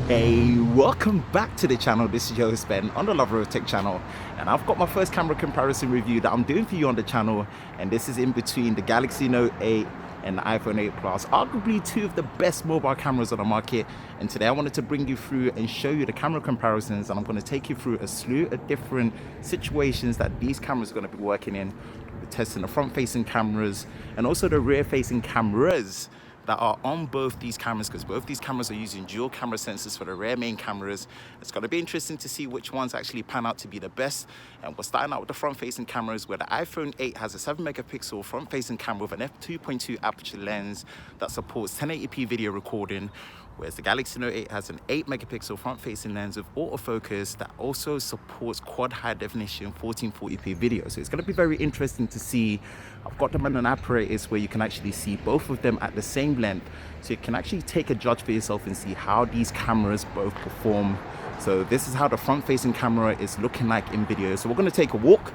Hey, welcome back to the channel. This is your host Ben on the Lover of Tech channel, and I've got my first camera comparison review that I'm doing for you on the channel, and this is in between the Galaxy Note 8 and the iPhone 8 Plus, arguably two of the best mobile cameras on the market. And today I wanted to bring you through and show you the camera comparisons, and I'm going to take you through a slew of different situations that these cameras are going to be working in. We're testing the front-facing cameras and also the rear-facing cameras that are on both these cameras, because both these cameras are using dual camera sensors for the rear main cameras. It's going to be interesting to see which ones actually pan out to be the best. And we're starting out with the front-facing cameras, where the iPhone 8 has a 7-megapixel front-facing camera with an f2.2 aperture lens that supports 1080p video recording, whereas the Galaxy Note 8 has an 8-megapixel front-facing lens with autofocus that also supports quad high-definition 1440p video. So it's going to be very interesting to see. I've got them in an apparatus where you can actually see both of them at the same length, so you can actually take a judge for yourself and see how these cameras both perform. So this is how the front-facing camera is looking like in video. So we're going to take a walk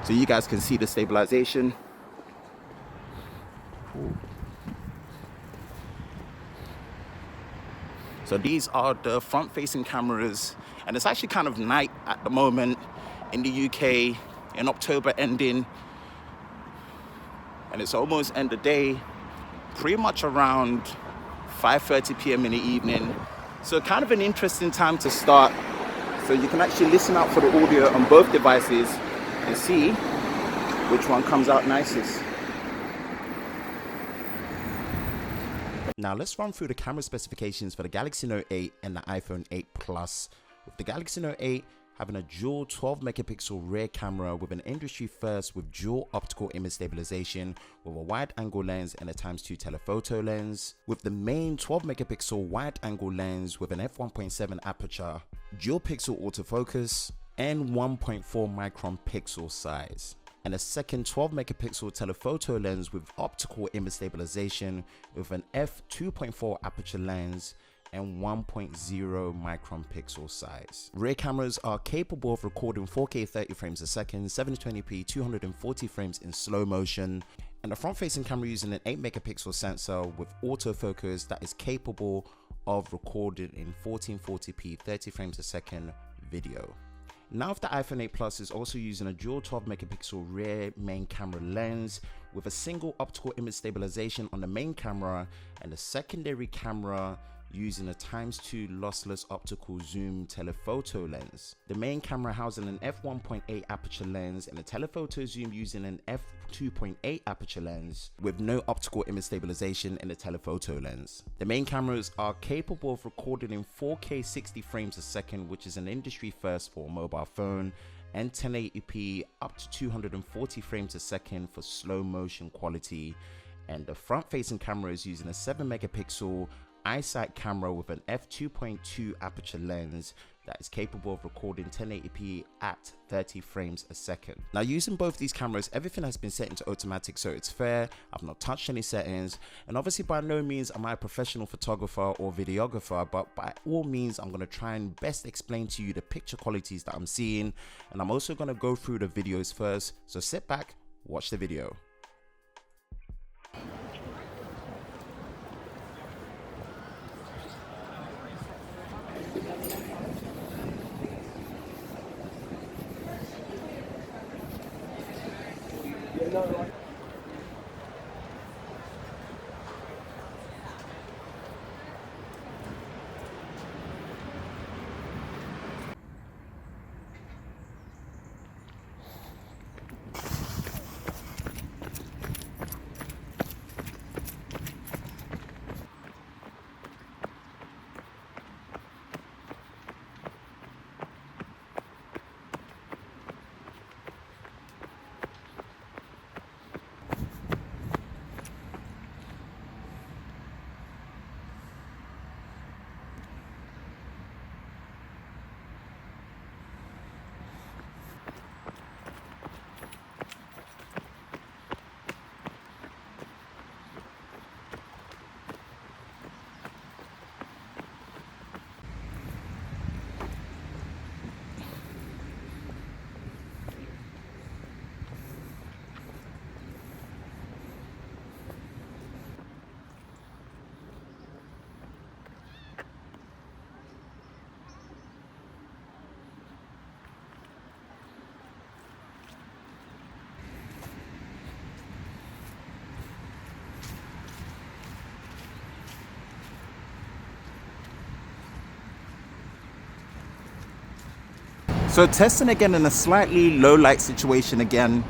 so you guys can see the stabilization. So these are the front-facing cameras, and it's actually kind of night at the moment in the UK, in October ending, and it's almost end of day, pretty much around 5:30 p.m. in the evening. So kind of an interesting time to start. So you can actually listen out for the audio on both devices and see which one comes out nicest. Now let's run through the camera specifications for the Galaxy Note 8 and the iPhone 8 Plus. With the Galaxy Note 8 having a dual 12-megapixel rear camera with an industry first with dual optical image stabilization with a wide angle lens and a x2 telephoto lens, with the main 12-megapixel wide angle lens with an f1.7 aperture, dual pixel autofocus, and 1.4 micron pixel size, and a second 12-megapixel telephoto lens with optical image stabilization with an f2.4 aperture lens and 1.0 micron pixel size. Rear cameras are capable of recording 4K 30 frames a second, 720p 240 frames in slow motion, and the front-facing camera using an 8-megapixel sensor with autofocus that is capable of recording in 1440p 30 frames a second video. Now, if the iPhone 8 Plus is also using a dual 12-megapixel rear main camera lens with a single optical image stabilization on the main camera and a secondary camera using a x2 lossless optical zoom telephoto lens. The main camera housing an f1.8 aperture lens and a telephoto zoom using an f2.8 aperture lens with no optical image stabilization in the telephoto lens. The main cameras are capable of recording in 4K 60 frames a second, which is an industry first for a mobile phone, and 1080p up to 240 frames a second for slow motion quality. And the front facing camera is using a 7-megapixel iSight camera with an f2.2 aperture lens that is capable of recording 1080p at 30 frames a second. Now, using both these cameras, everything has been set into automatic, so it's fair. I've not touched any settings, and obviously by no means am I a professional photographer or videographer, but by all means I'm going to try and best explain to you the picture qualities that I'm seeing, and I'm also going to go through the videos first. So sit back, watch the video. So testing again in a slightly low light situation again.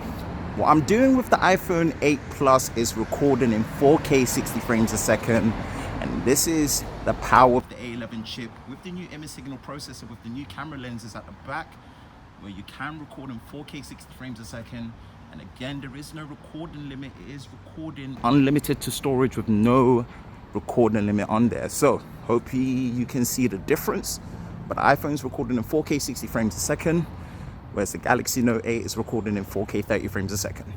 What I'm doing with the iPhone 8 Plus is recording in 4K 60 frames a second. And this is the power of the A11 chip with the new image signal processor with the new camera lenses at the back, where you can record in 4K 60 frames a second. And again, there is no recording limit. It is recording unlimited to storage with no recording limit on there. So hopefully you can see the difference. But the iPhone's recording in 4K 60 frames a second, whereas the Galaxy Note 8 is recording in 4K 30 frames a second.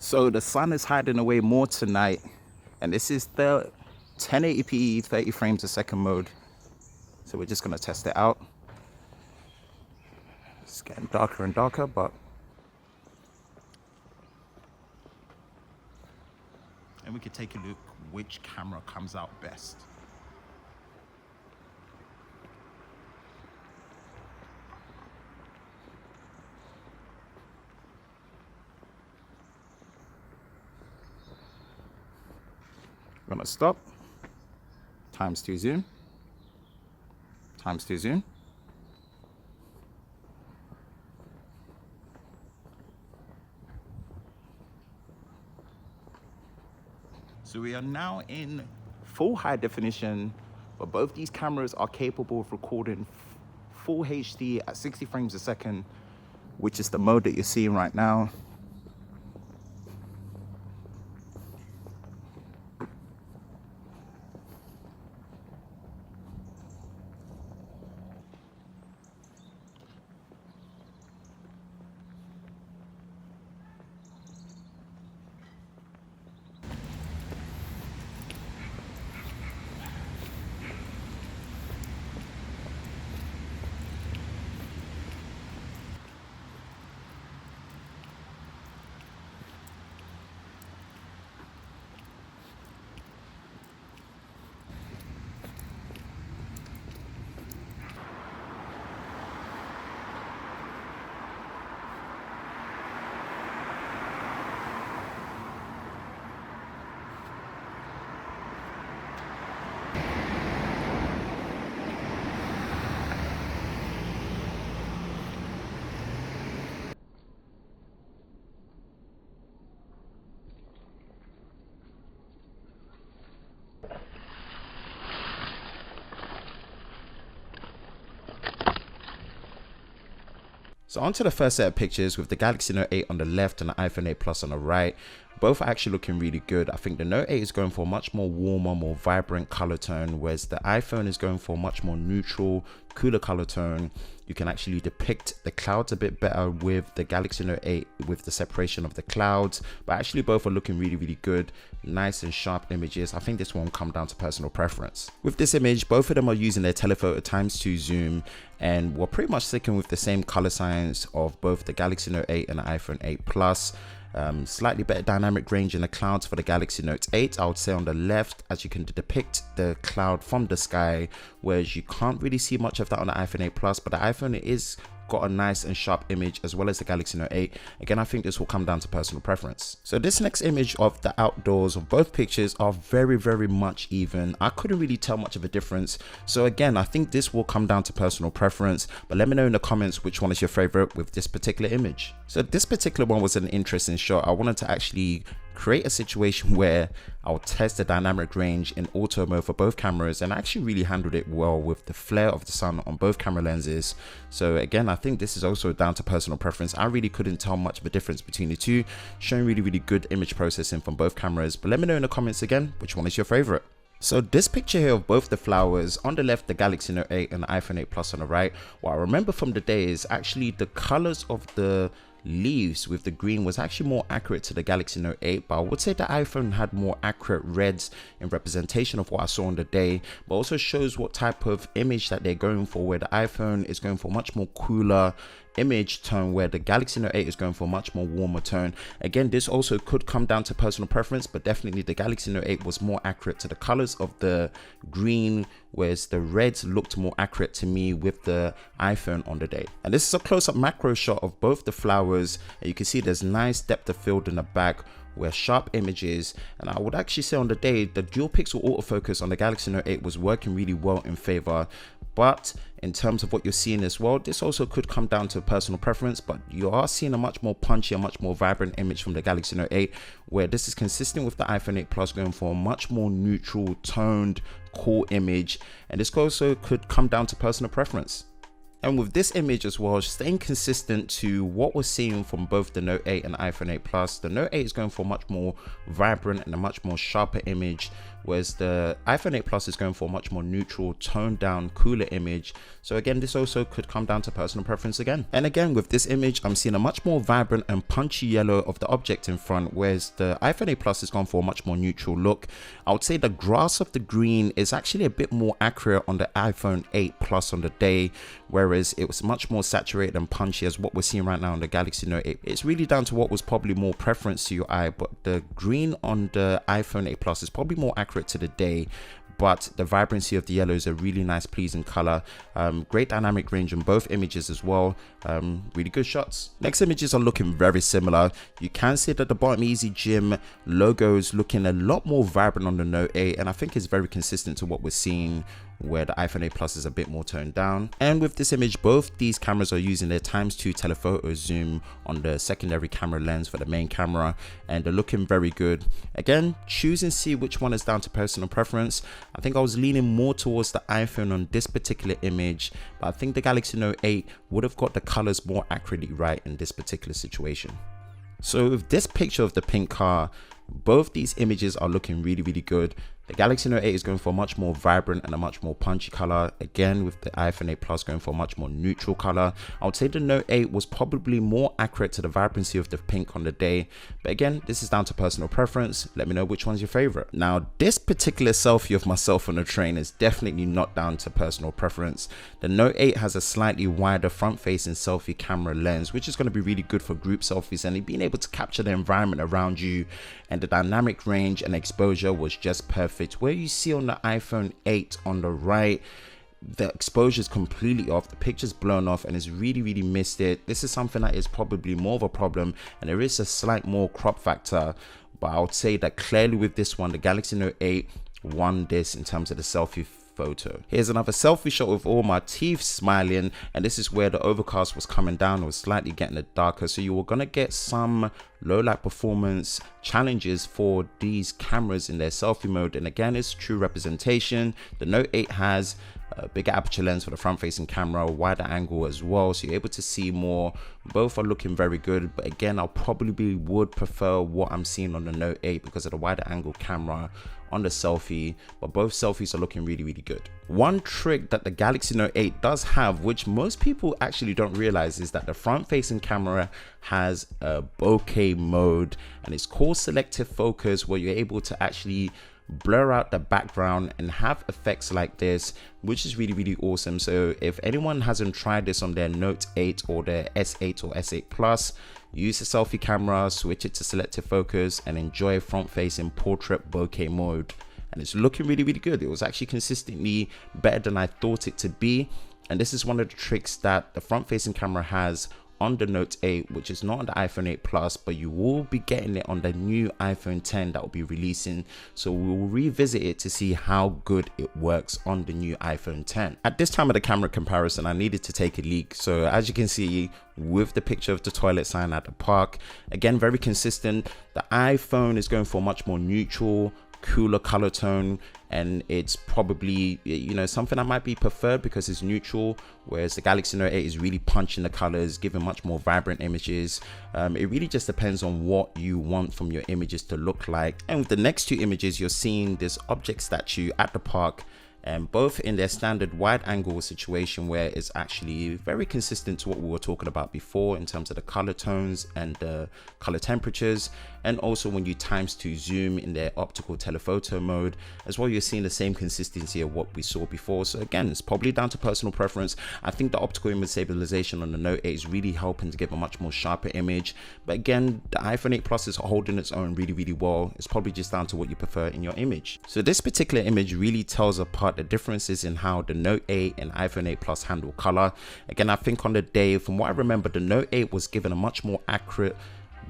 So the sun is hiding away more tonight, and this is the 1080p 30 frames a second mode. So we're just gonna test it out. It's getting darker and darker, but and we could take a look which camera comes out best. I'm gonna stop, times 2 zoom, times 2 zoom. So we are now in full high definition, but both these cameras are capable of recording full HD at 60 frames a second, which is the mode that you're seeing right now. So onto the first set of pictures with the Galaxy Note 8 on the left and the iPhone 8 Plus on the right. Both are actually looking really good. I think the Note 8 is going for a much more warmer, more vibrant color tone, whereas the iPhone is going for a much more neutral, cooler color tone. You can actually depict the clouds a bit better with the Galaxy Note 8 with the separation of the clouds, but actually both are looking really, really good. Nice and sharp images. I think this one will come down to personal preference. With this image, both of them are using their telephoto ×2 zoom, and we're pretty much sticking with the same color science of both the Galaxy Note 8 and the iPhone 8 Plus. Slightly better dynamic range in the clouds for the Galaxy Note 8, I would say on the left, as you can depict the cloud from the sky, whereas you can't really see much of that on the iPhone 8 Plus, but the iPhone is got a nice and sharp image, as well as the Galaxy Note 8. Again, I think this will come down to personal preference. So this next image of the outdoors of both pictures are very, very much even. I couldn't really tell much of a difference. So again, I think this will come down to personal preference, but let me know in the comments which one is your favorite with this particular image. So this particular one was an interesting shot. I wanted to actually create a situation where I'll test the dynamic range in auto mode for both cameras, and I actually really handled it well with the flare of the sun on both camera lenses. So again, I think this is also down to personal preference. I really couldn't tell much of a difference between the two, showing really, really good image processing from both cameras. But let me know in the comments again, which one is your favorite? So this picture here of both the flowers, on the left the Galaxy Note 8 and the iPhone 8 Plus on the right, what I remember from the day is actually the colors of the leaves with the green was actually more accurate to the Galaxy Note 8, but I would say the iPhone had more accurate reds in representation of what I saw on the day, but also shows what type of image that they're going for, where the iPhone is going for much more cooler image tone, where the Galaxy Note 8 is going for a much more warmer tone. Again, this also could come down to personal preference, but definitely the Galaxy Note 8 was more accurate to the colors of the green, whereas the reds looked more accurate to me with the iPhone on the day. And this is a close-up macro shot of both the flowers, and you can see there's nice depth of field in the back where sharp images, and I would actually say on the day the dual pixel autofocus on the Galaxy Note 8 was working really well in favor. But in terms of what you're seeing as well, this also could come down to personal preference, but you are seeing a much more punchy, a much more vibrant image from the Galaxy Note 8, where this is consistent with the iPhone 8 Plus going for a much more neutral, toned, cool image, and this also could come down to personal preference. And with this image as well, staying consistent to what we're seeing from both the Note 8 and iPhone 8 Plus, the Note 8 is going for a much more vibrant and a much more sharper image, whereas the iPhone 8 Plus is going for a much more neutral, toned down, cooler image. So again, this also could come down to personal preference again. And again, with this image, I'm seeing a much more vibrant and punchy yellow of the object in front, whereas the iPhone 8 Plus is gone for a much more neutral look. I would say the grass of the green is actually a bit more accurate on the iPhone 8 Plus on the day, whereas it was much more saturated and punchy as what we're seeing right now on the Galaxy Note 8. It's really down to what was probably more preference to your eye, but the green on the iPhone 8 Plus is probably more accurate to the day, but the vibrancy of the yellow is a really nice pleasing color. Great dynamic range in both images as well. Really good shots. Next images are looking very similar. You can see that the Bottom Easy Gym logo is looking a lot more vibrant on the Note 8, and I think it's very consistent to what we're seeing where the iPhone 8 Plus is a bit more toned down. And with this image, both these cameras are using their ×2 telephoto zoom on the secondary camera lens for the main camera, and they're looking very good. Again, choose and see which one is down to personal preference. I think I was leaning more towards the iPhone on this particular image, but I think the Galaxy Note 8 would have got the colors more accurately right in this particular situation. So with this picture of the pink car, both these images are looking really, really good. The Galaxy Note 8 is going for a much more vibrant and a much more punchy color. Again, with the iPhone 8 Plus going for a much more neutral color. I would say the Note 8 was probably more accurate to the vibrancy of the pink on the day. But again, this is down to personal preference. Let me know which one's your favorite. Now, this particular selfie of myself on the train is definitely not down to personal preference. The Note 8 has a slightly wider front-facing selfie camera lens, which is going to be really good for group selfies and being able to capture the environment around you. And the dynamic range and exposure was just perfect. Where you see on the iPhone 8 on the right, the exposure is completely off, the picture's blown off, and it's really missed it. This is something that is probably more of a problem, and there is a slight more crop factor, but I would say that clearly with this one, the Galaxy Note 8 won this in terms of the selfie photo. Here's another selfie shot with all my teeth smiling, and this is where the overcast was coming down. It was slightly getting it darker, so you were gonna get some low light performance challenges for these cameras in their selfie mode. And again, it's true representation. The Note 8 has a bigger aperture lens for the front facing camera, a wider angle as well, so you're able to see more. Both are looking very good, but again, I probably would prefer what I'm seeing on the Note 8 because of the wider angle camera on the selfie, but both selfies are looking really good. One trick that the Galaxy Note 8 does have, which most people actually don't realize, is that the front facing camera has a bokeh mode, and it's called selective focus, where you're able to actually blur out the background and have effects like this, which is really awesome. So if anyone hasn't tried this on their Note 8 or their S8 or S8 Plus, use the selfie camera, switch it to selective focus, and enjoy front facing portrait bokeh mode, and it's looking really good. It was actually consistently better than I thought it to be, and this is one of the tricks that the front facing camera has on the Note 8, which is not on the iPhone 8 Plus, but you will be getting it on the new iPhone 10 that will be releasing. So we will revisit it to see how good it works on the new iPhone 10. At this time of the camera comparison, I needed to take a leak. So as you can see, with the picture of the toilet sign at the park, again, very consistent. The iPhone is going for much more neutral, cooler color tone, and it's probably, you know, something that might be preferred because it's neutral, whereas the Galaxy Note 8 is really punching the colors, giving much more vibrant images. It really just depends on what you want from your images to look like. And with the next two images, you're seeing this object statue at the park, and both in their standard wide angle situation where it's actually very consistent to what we were talking about before in terms of the color tones and the color temperatures, and also when you times to zoom in their optical telephoto mode as well, you're seeing the same consistency of what we saw before. So again, it's probably down to personal preference. I think the optical image stabilization on the Note 8 is really helping to give a much more sharper image, but again, the iPhone 8 Plus is holding its own really well. It's probably just down to what you prefer in your image. So this particular image really tells apart the differences in how the Note 8 and iPhone 8 Plus handle color. Again, I think on the day, from what I remember, the Note 8 was given a much more accurate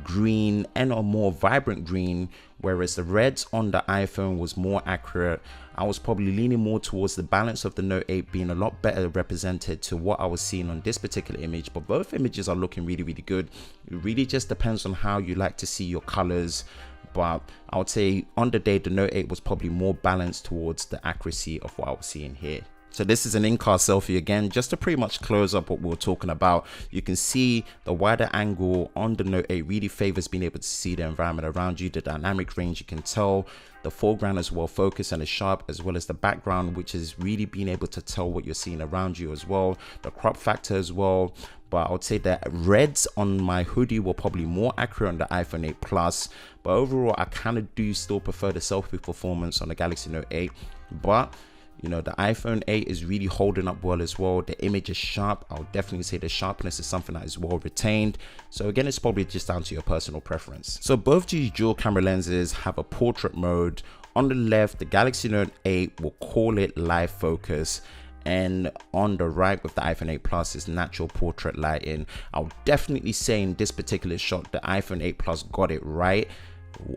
green and a more vibrant green, whereas the reds on the iPhone was more accurate. I was probably leaning more towards the balance of the Note 8 being a lot better represented to what I was seeing on this particular image, but both images are looking really good. It really just depends on how you like to see your colors, but I would say on the day the Note 8 was probably more balanced towards the accuracy of what I was seeing here. So this is an in-car selfie again, just to pretty much close up what we were talking about. You can see the wider angle on the Note 8 really favors being able to see the environment around you, the dynamic range. You can tell the foreground is well focused and is sharp, as well as the background, which is really being able to tell what you're seeing around you as well. The crop factor as well. But I would say that reds on my hoodie were probably more accurate on the iPhone 8 Plus. But overall, I kind of do still prefer the selfie performance on the Galaxy Note 8. But you know, the iPhone 8 is really holding up well as well. The image is sharp. I'll definitely say the sharpness is something that is well retained. So again, it's probably just down to your personal preference. So both these dual camera lenses have a portrait mode. On the left, the Galaxy Note 8 will call it live focus, and on the right with the iPhone 8 Plus is natural portrait lighting. I'll definitely say in this particular shot, the iPhone 8 Plus got it right.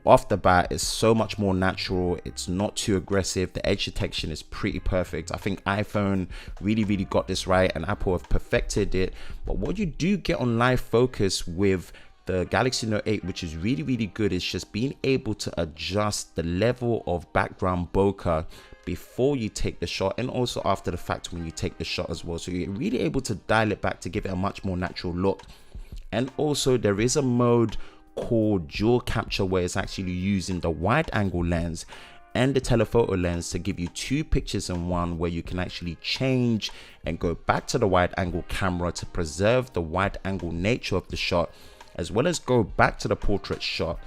Off the bat, it's so much more natural. It's not too aggressive. The edge detection is pretty perfect. I think iPhone really got this right, and Apple have perfected it. But what you do get on live focus with the Galaxy Note 8, which is really good, is just being able to adjust the level of background bokeh before you take the shot, and also after the fact when you take the shot as well. So you're really able to dial it back to give it a much more natural look. And also there is a mode called dual capture where it's actually using the wide angle lens and the telephoto lens to give you two pictures in one, where you can actually change and go back to the wide angle camera to preserve the wide angle nature of the shot, as well as go back to the portrait shot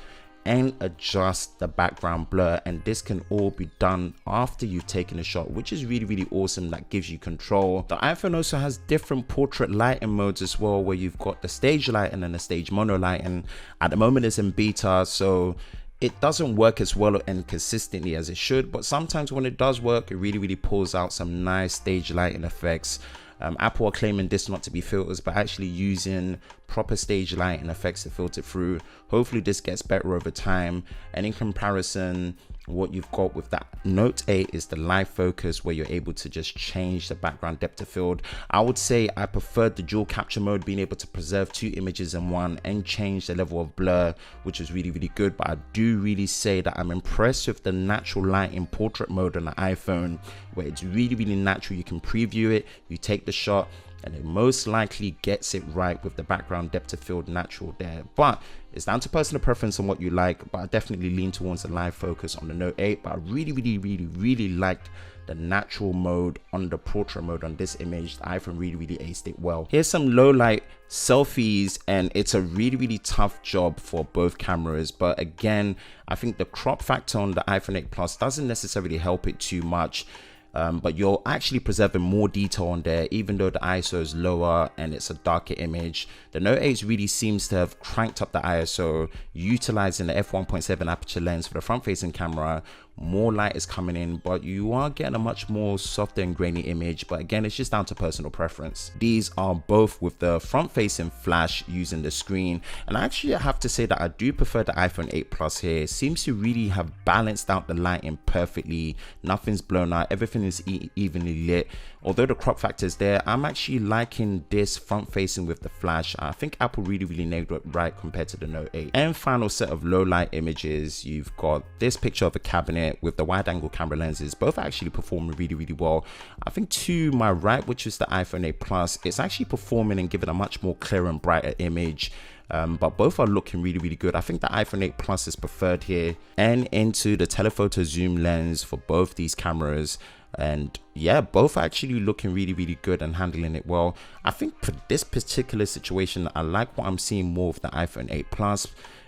and adjust the background blur. And this can all be done after you've taken a shot, which is really awesome. That gives you control. The iPhone also has different portrait lighting modes as well, where you've got the stage lighting and the stage mono lighting. At the moment it's in beta, so it doesn't work as well and consistently as it should, but sometimes when it does work, it really pulls out some nice stage lighting effects. Apple are claiming this not to be filters, but actually using proper stage lighting effects to filter through. Hopefully this gets better over time. And in comparison, what you've got with that Note 8 is the live focus, where you're able to just change the background depth of field. I would say I preferred the dual capture mode, being able to preserve two images in one and change the level of blur, which is really good. But I do really say that I'm impressed with the natural light in portrait mode on the iPhone, where it's really natural. You can preview it, you take the shot, and it most likely gets it right with the background depth of field natural there. But it's down to personal preference on what you like, but I definitely lean towards the live focus on the Note 8. But I really liked the natural mode on the portrait mode on this image. The iPhone really aced it well. Here's some low light selfies, and it's a really tough job for both cameras. But again, I think the crop factor on the iPhone 8 Plus doesn't necessarily help it too much. But you're actually preserving more detail on there, even though the ISO is lower and it's a darker image. The Note 8 really seems to have cranked up the ISO, utilizing the f1.7 aperture lens for the front-facing camera. More light is coming in, but you are getting a much more softer and grainy image. But again, it's just down to personal preference. These are both with the front-facing flash using the screen, and actually I have to say that I do prefer the iPhone 8 Plus here. It seems to really have balanced out the lighting perfectly. Nothing's blown out, everything is evenly lit. Although the crop factor is there, I'm actually liking this front facing with the flash. I think Apple really nailed it right compared to the Note 8. And final set of low light images, you've got this picture of a cabinet with the wide angle camera lenses. Both actually performing really well. I think to my right, which is the iPhone 8 Plus, it's actually performing and giving a much more clear and brighter image. But both are looking really good. I think the iPhone 8 Plus is preferred here, and into the telephoto zoom lens for both these cameras. And yeah, both are actually looking really good and handling it well. I think for this particular situation, I like what I'm seeing more of the iPhone 8 Plus,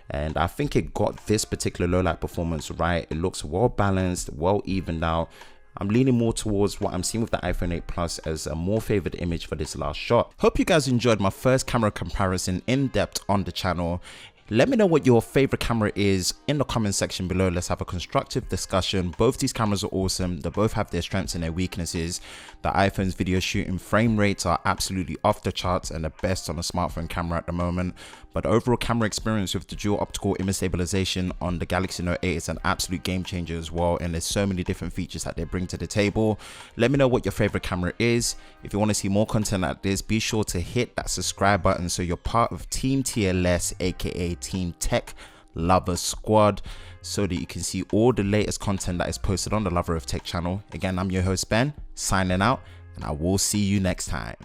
and I think it got this particular low light performance right. It looks well balanced, well evened out. I'm leaning more towards what I'm seeing with the iPhone 8 Plus as a more favored image for this last shot. Hope you guys enjoyed my first camera comparison in depth on the channel. Let me know what your favorite camera is in the comment section below. Let's have a constructive discussion. Both these cameras are awesome. They both have their strengths and their weaknesses. The iPhone's video shooting frame rates are absolutely off the charts and the best on a smartphone camera at the moment. But the overall camera experience with the dual optical image stabilization on the Galaxy Note 8 is an absolute game changer as well. And there's so many different features that they bring to the table. Let me know what your favorite camera is. If you want to see more content like this, be sure to hit that subscribe button so you're part of Team TLS, aka Team Tech Lover Squad, so that you can see all the latest content that is posted on the Lover of Tech channel. Again, I'm your host Ben, signing out, and I will see you next time.